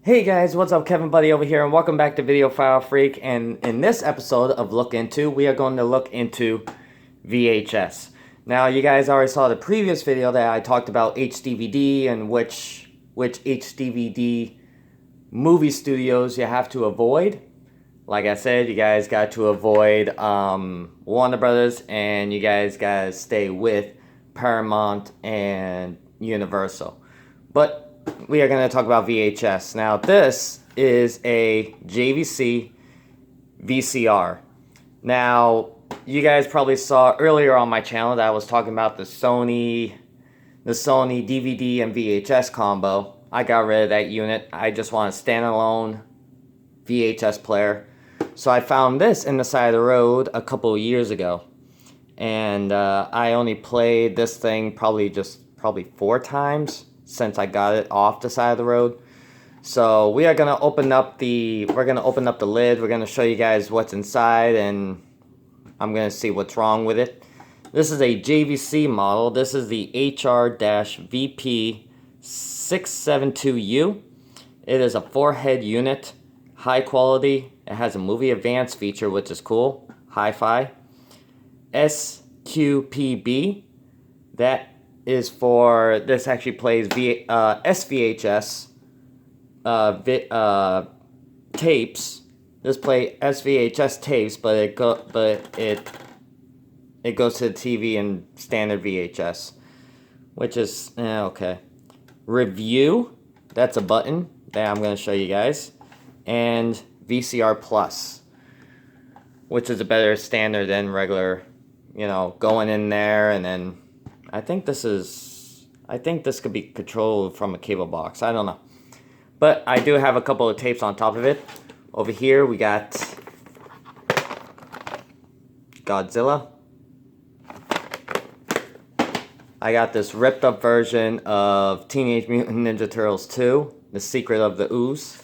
Hey guys, what's up? Kevin Buddy over here, and welcome back to Video File Freak. And in this episode of Look Into, we are going to look into VHS. Now, you guys already saw the previous video that I talked about HDVD and which HDVD movie studios you have to avoid. Like I said, you guys got to avoid Warner Brothers, and you guys got to stay with Paramount and Universal. But we are going to talk about VHS. Now, this is a JVC VCR. Now, you guys probably saw earlier on my channel that I was talking about the Sony DVD and VHS combo. I got rid of that unit. I just want a standalone VHS player. So I found this in the side of the road a couple of years ago. And I only played this thing probably 4 times since I got it off the side of the road. So we are gonna open up the lid. We're gonna show you guys what's inside, and I'm gonna see what's wrong with it. This is a JVC model. This is the HR-VP672U. It is a 4-head unit, high quality. It has a movie advance feature, which is cool. Hi-fi. SQPB. That is for, this actually plays SVHS tapes. This play SVHS tapes, but it goes to the TV in standard VHS, which is okay. Review, that's a button that I'm going to show you guys, and VCR Plus, which is a better standard than regular, going in there. And then I think this could be controlled from a cable box. I don't know. But I do have a couple of tapes on top of it. Over here we got Godzilla. I got this ripped up version of Teenage Mutant Ninja Turtles 2, The Secret of the Ooze.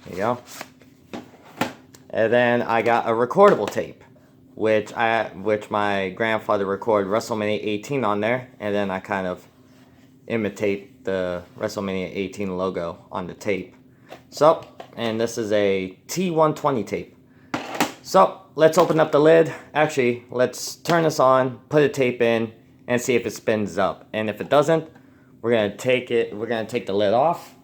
There you go. And then I got a recordable tape, which my grandfather recorded WrestleMania 18 on there, and then I kind of imitate the WrestleMania 18 logo on the tape. So, and this is a T120 tape. So, let's open up the lid. Actually, let's turn this on, put a tape in, and see if it spins up. And if it doesn't, we're gonna take the lid off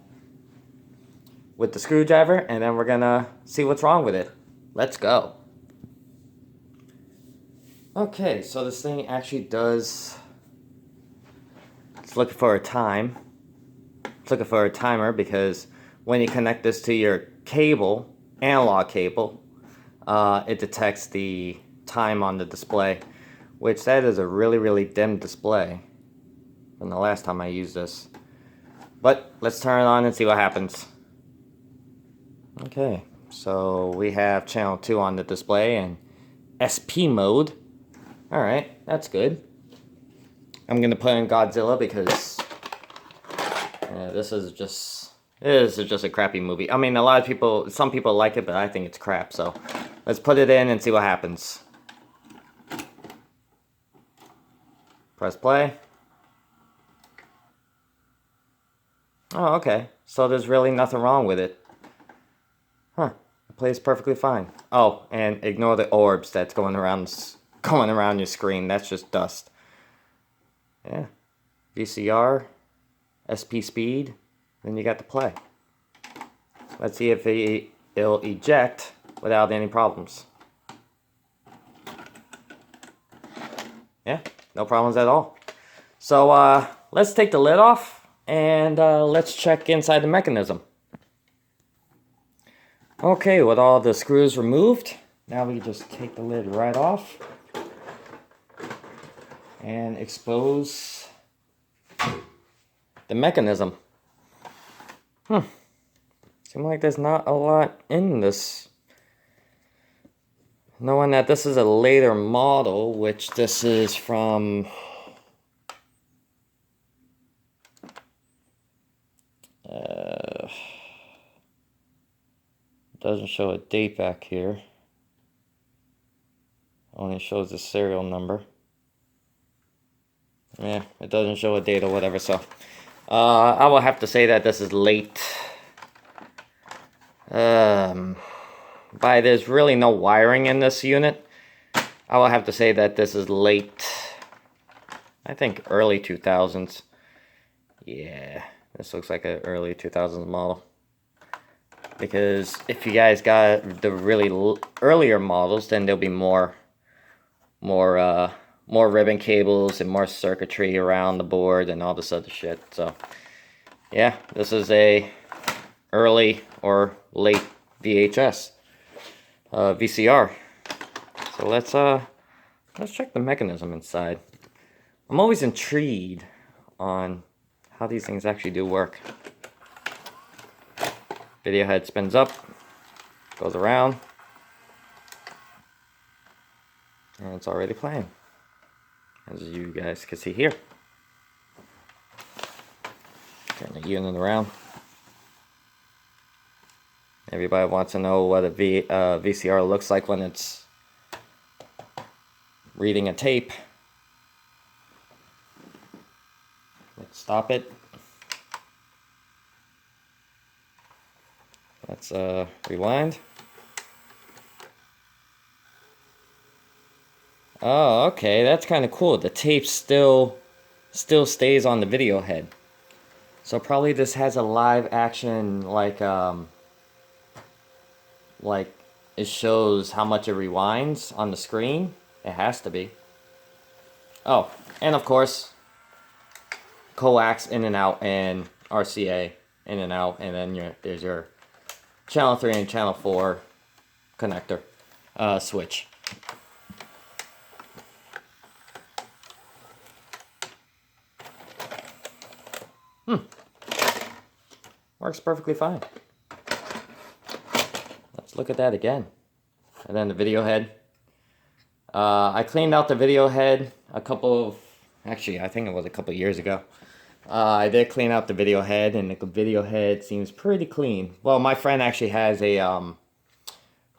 with the screwdriver, and then we're gonna see what's wrong with it. Let's go. Okay, so this thing actually does, it's looking for a time. It's looking for a timer, because when you connect this to your cable, analog cable, it detects the time on the display, which that is a really, really dim display from the last time I used this. But let's turn it on and see what happens. Okay, so we have channel 2 on the display and SP mode. Alright, that's good. I'm gonna put in Godzilla because this is just a crappy movie. I mean, some people like it, but I think it's crap. So let's put it in and see what happens. Press play. Oh, okay. So there's really nothing wrong with it. Huh. It plays perfectly fine. Oh, and ignore the orbs that's going around your screen. That's just dust. Yeah. VCR, SP speed, then you got the play. Let's see if it'll eject without any problems. Yeah, no problems at all. So let's take the lid off and let's check inside the mechanism. Okay, with all the screws removed, now we just take the lid right off and expose the mechanism. Seems like there's not a lot in this. Knowing that this is a later model, which this is from doesn't show a date back here. Only shows the serial number. Yeah, it doesn't show a date or whatever, so I will have to say that this is late. But there's really no wiring in this unit. I will have to say that this is late. I think early 2000s. Yeah, this looks like an early 2000s model. Because if you guys got the really earlier models, then there'll be more ribbon cables and more circuitry around the board and all this other shit. So yeah, this is a early or late VHS VCR. So let's check the mechanism inside. I'm always intrigued on how these things actually do work. Video head spins up, goes around, and it's already playing, as you guys can see here. Turn the unit around. Everybody wants to know what a VCR looks like when it's reading a tape. Let's stop it. Let's rewind. Oh, okay, that's kind of cool. The tape still stays on the video head. So probably this has a live action, like it shows how much it rewinds on the screen. It has to be. Oh, and of course, coax in and out and RCA in and out, and then there's your channel 3 and channel 4 connector switch. Works perfectly fine. Let's look at that again. And then the video head. I cleaned out the video head I think it was a couple years ago. I did clean out the video head, and the video head seems pretty clean. Well, my friend actually has a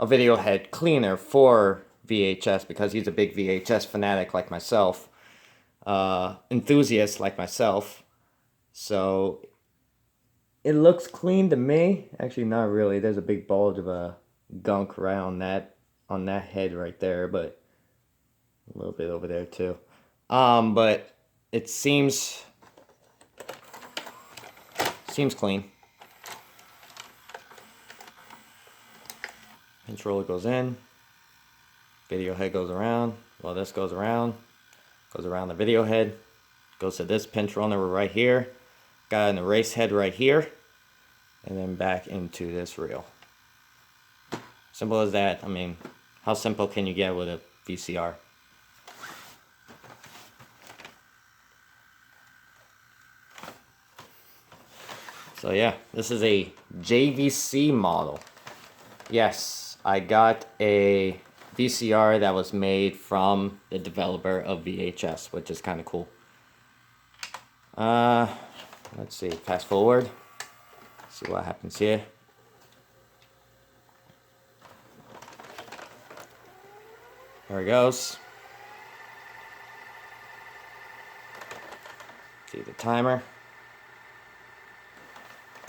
video head cleaner for VHS because he's a big VHS fanatic like myself, enthusiast like myself. So it looks clean to me. Actually, not really. There's a big bulge of gunk right on that head right there, but a little bit over there too. But it seems clean. Controller goes in. Video head goes around. Well, this goes around the video head. Goes to this pinch runner right here. Got an erase head right here. And then back into this reel. Simple as that. I mean, how simple can you get with a VCR? So yeah, this is a JVC model. Yes, I got a VCR that was made from the developer of VHS, which is kind of cool. Let's see, fast forward. See what happens here. There it goes. See the timer.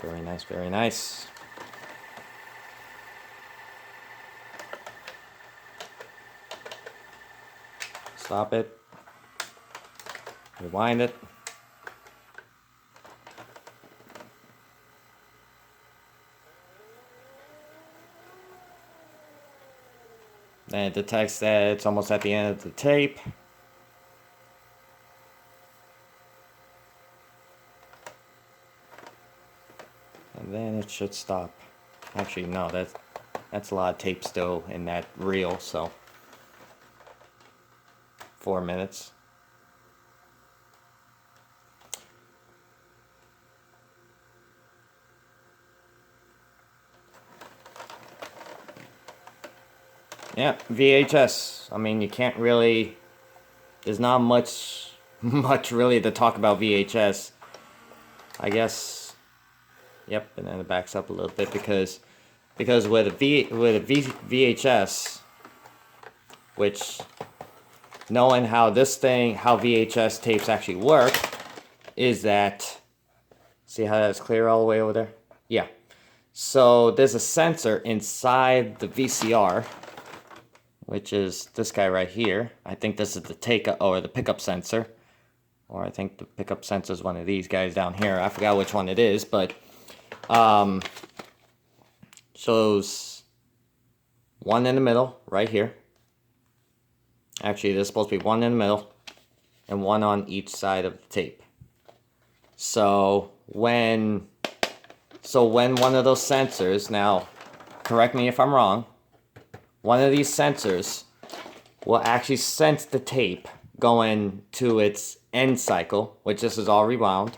Very nice, very nice. Stop it. Rewind it. Then it detects that it's almost at the end of the tape. And then it should stop. Actually, no, that's a lot of tape still in that reel, so 4 minutes. Yeah, VHS. I mean, you can't really, there's not much really to talk about VHS. I guess, yep, and then it backs up a little bit because with a VHS, which, knowing how VHS tapes actually work, is that See how that's clear all the way over there? Yeah. So there's a sensor inside the VCR, which is this guy right here. I think this is the the pickup sensor. Or I think the pickup sensor is one of these guys down here. I forgot which one it is, but shows one in the middle right here. Actually, there's supposed to be one in the middle and one on each side of the tape. So when one of those sensors, now correct me if I'm wrong, one of these sensors will actually sense the tape going to its end cycle, which this is all rewound.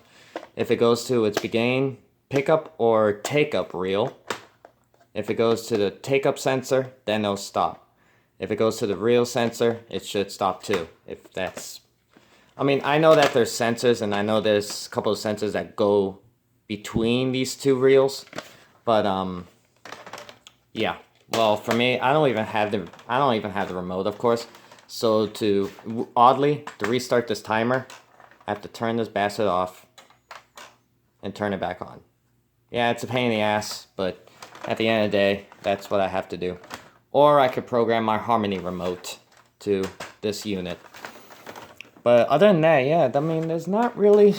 If it goes to its beginning pickup or take up reel, if it goes to the take up sensor, then it'll stop. If it goes to the reel sensor, it should stop too. If that's, I mean, I know that there's sensors, and I know there's a couple of sensors that go between these two reels, but yeah. Well, for me, I don't even have the remote, of course. So to restart this timer, I have to turn this bastard off and turn it back on. Yeah, it's a pain in the ass, but at the end of the day, that's what I have to do. Or I could program my Harmony remote to this unit. But other than that, yeah, I mean, there's not really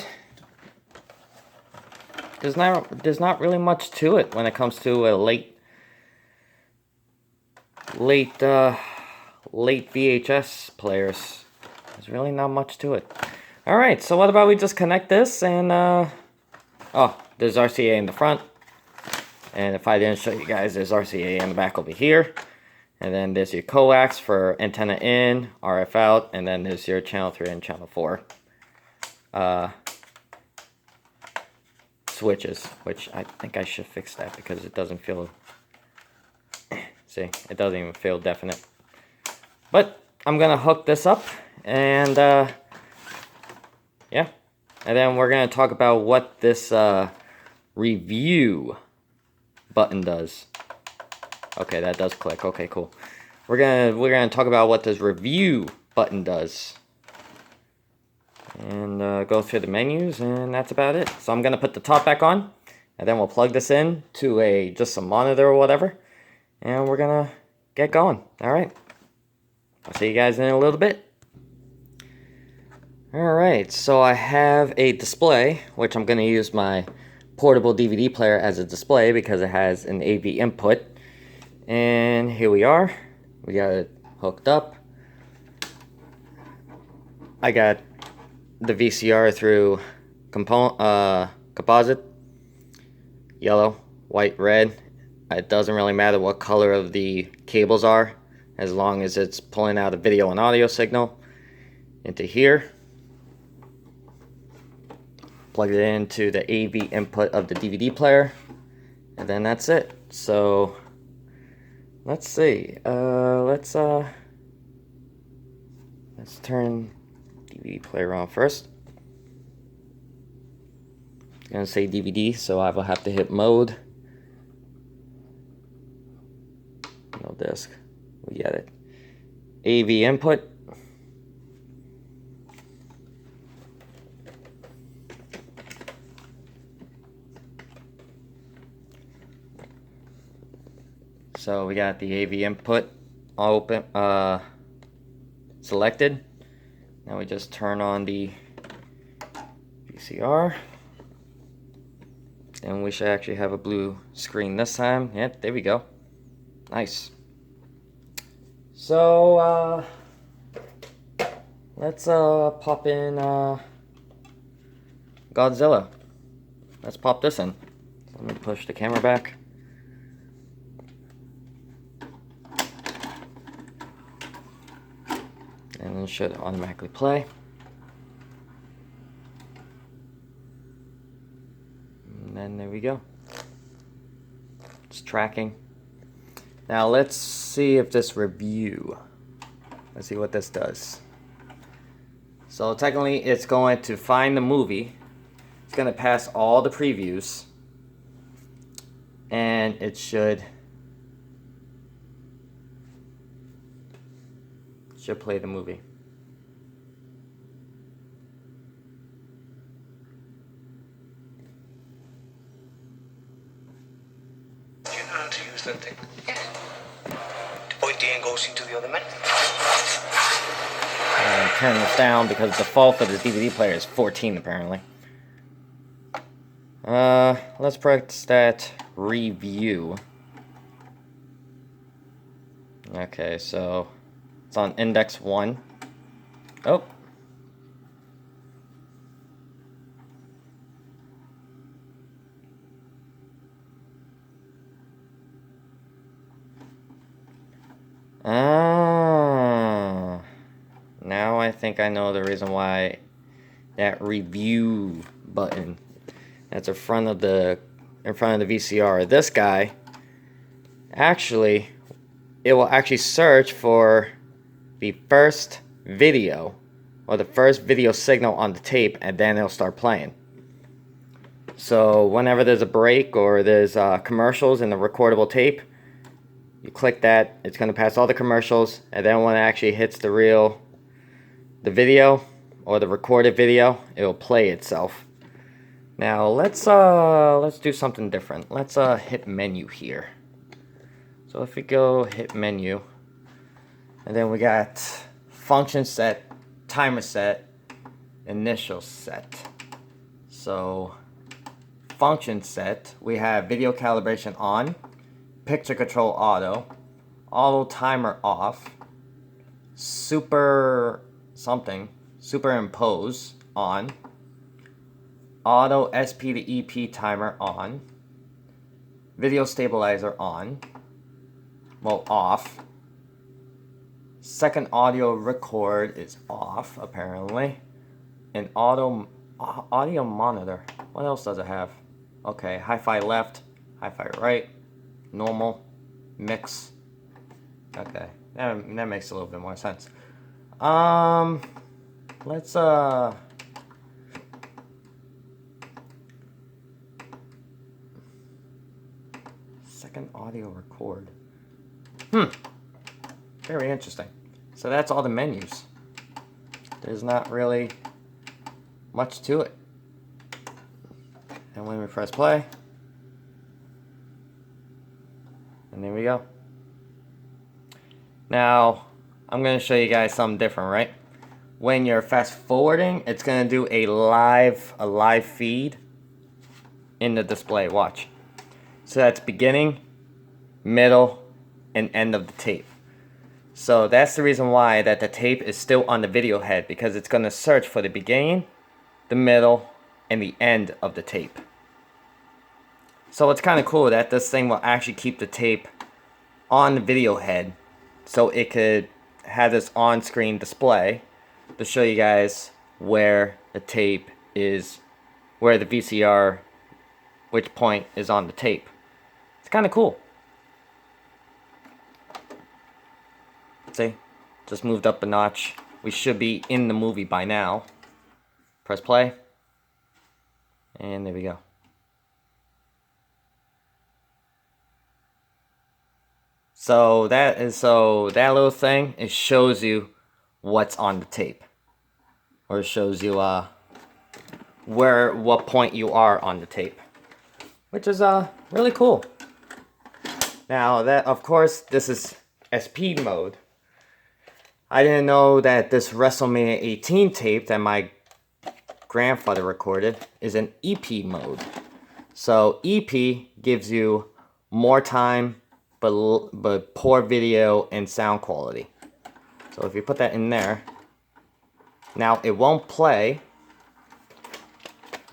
much to it when it comes to a late VHS players. There's really not much to it. Alright, so what about we just connect this and oh, there's RCA in the front. And if I didn't show you guys, there's RCA in the back over here. And then there's your coax for antenna in, RF out, and then there's your channel 3 and channel 4 switches, which I think I should fix that because it doesn't feel, see, it doesn't even feel definite. But I'm gonna hook this up and yeah, and then we're gonna talk about what this review button does. Okay, that does click. Okay, cool. We're gonna talk about what this review button does, and go through the menus, and that's about it. So I'm gonna put the top back on, and then we'll plug this in to just a monitor or whatever, and we're gonna get going. All right. I'll see you guys in a little bit. All right. So I have a display, which I'm gonna use my portable DVD player as a display because it has an AV input. And here we are. We got it hooked up. I got the VCR through composite, yellow, white, red. It doesn't really matter what color of the cables are, as long as it's pulling out a video and audio signal into here. Plug it into the AV input of the DVD player, and then that's it. So let's see. Let's turn DVD player on first. It's gonna say DVD, so I will have to hit mode. No disc. We get it. AV input. So we got the AV input open, selected. Now we just turn on the VCR. And we should actually have a blue screen this time. Yep, there we go. Nice. So let's pop in Godzilla. Let's pop this in. Let me push the camera back. And it should automatically play. And then there we go. It's tracking. Now let's see if this review, let's see what this does. So technically it's going to find the movie. It's going to pass all the previews. And it should play the movie. how to use that thing? Yeah. Point the angles into the other man. And turn this down because the default for this DVD player is 14 apparently. Let's press that review. Okay, so it's on index 1. Oh. Ah. Now I think I know the reason why that review button that's in front of the VCR. This guy actually, it will actually search for the first video or the first video signal on the tape, and then it'll start playing. So whenever there's a break or there's commercials in the recordable tape, you click that, it's going to pass all the commercials, and then when it actually hits the video or the recorded video, it will play itself. Now let's do something different. Let's hit menu here. So if we go hit menu, and then we got function set, timer set, initial set. So function set, we have video calibration on, picture control auto timer off, superimpose on, auto SP to EP timer on, video stabilizer on, well, off, second audio record is off apparently, and audio monitor, what else does it have? Okay, hi-fi left, hi-fi right, normal, mix. Okay, that makes a little bit more sense. Let's second audio record. Very interesting. So that's all the menus. There's not really much to it. And when we press play, and there we go. Now, I'm going to show you guys something different, right? When you're fast forwarding, it's going to do a live feed in the display. Watch. So that's beginning, middle, and end of the tape. So that's the reason why that the tape is still on the video head, because it's going to search for the beginning, the middle, and the end of the tape. So it's kind of cool that this thing will actually keep the tape on the video head, so it could have this on-screen display to show you guys where the tape is, where the VCR, which point is on the tape. It's kind of cool. See? Just moved up a notch. We should be in the movie by now. Press play. And there we go. So that little thing, it shows you what's on the tape. Or it shows you what point you are on the tape. Which is really cool. Now that, of course, this is SP mode. I didn't know that this WrestleMania 18 tape that my grandfather recorded is an EP mode. So EP gives you more time, but poor video and sound quality. So if you put that in there, now it won't play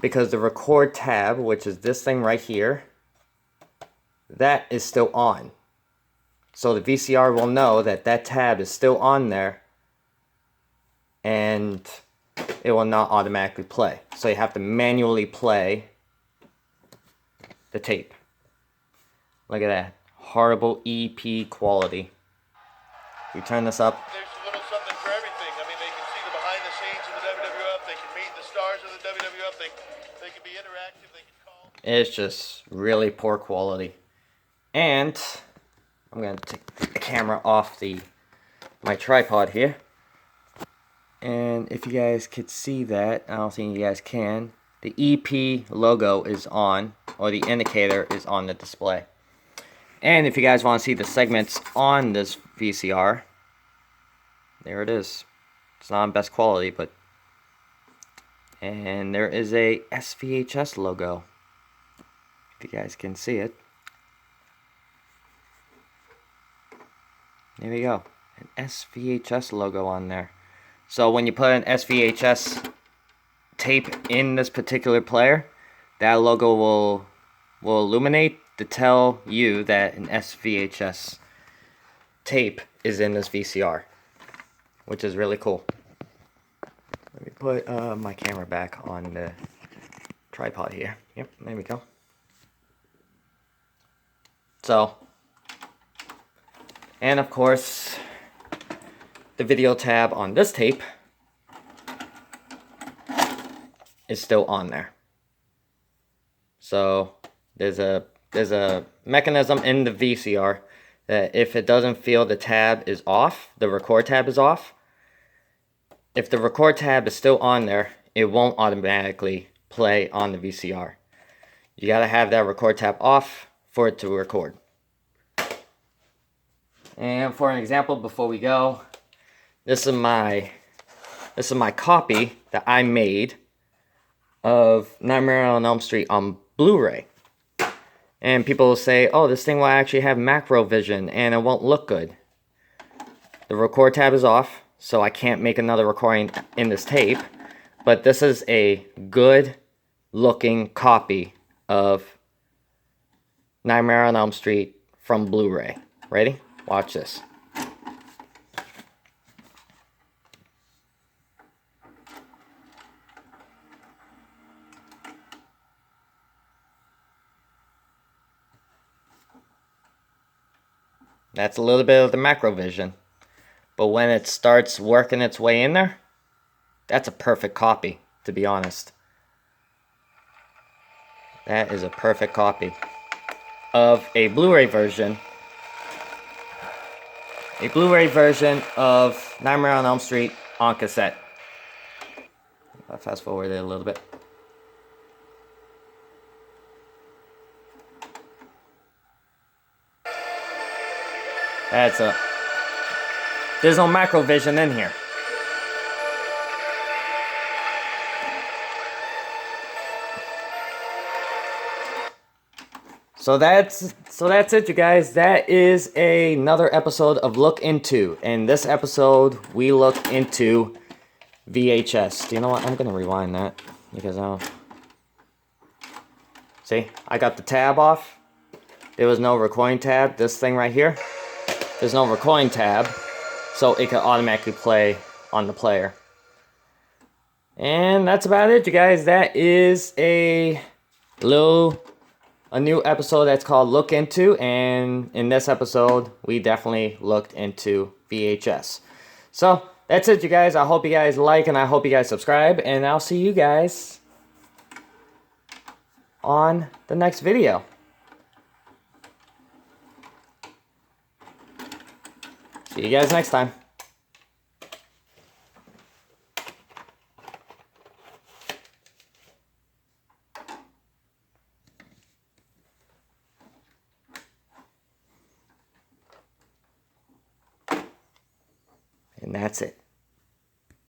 because the record tab, which is this thing right here, that is still on. So the VCR will know that that tab is still on there, and it will not automatically play. So you have to manually play the tape. Look at that. Horrible EP quality. We turn this up. There's a little something for everything. I mean, they can see the behind the scenes of the WWF. They can meet the stars of the WWF. They can be interactive. They can call. It's just really poor quality. And I'm going to take the camera off my tripod here. And if you guys could see that, I don't think you guys can, the EP logo is on, or the indicator is on the display. And if you guys want to see the segments on this VCR, there it is. It's not in best quality, but... And there is a SVHS logo, if you guys can see it. There we go, an SVHS logo on there. So when you put an SVHS tape in this particular player, that logo will illuminate to tell you that an SVHS tape is in this VCR, which is really cool. Let me put my camera back on the tripod here. Yep, there we go. So, and of course, the video tab on this tape is still on there. So there's a mechanism in the VCR that if it doesn't feel the tab is off, the record tab is off, if the record tab is still on there, it won't automatically play on the VCR. You gotta have that record tab off for it to record. And for an example, before we go, this is my copy that I made of Nightmare on Elm Street on Blu-ray. And people will say, oh, this thing will actually have macro vision and it won't look good. The record tab is off, so I can't make another recording in this tape. But this is a good looking copy of Nightmare on Elm Street from Blu-ray. Ready? Watch this. That's a little bit of the macro vision. But when it starts working its way in there, that's a perfect copy, to be honest. That is a perfect copy of a Blu-ray version. A Blu-ray version of Nightmare on Elm Street on cassette. I'll fast forward it a little bit. There's no macro vision in here. So that's it, you guys. That is another episode of Look Into. In this episode, we look into VHS. Do you know what? I'm gonna rewind that because see, I got the tab off. There was no recording tab. This thing right here, there's no recording tab, so it can automatically play on the player. And that's about it, you guys. That is a new episode that's called Look Into, and in this episode we definitely looked into VHS. So that's it, you guys. I hope you guys like and I hope you guys subscribe, and I'll see you guys on the next video. See you guys next time. And that's it.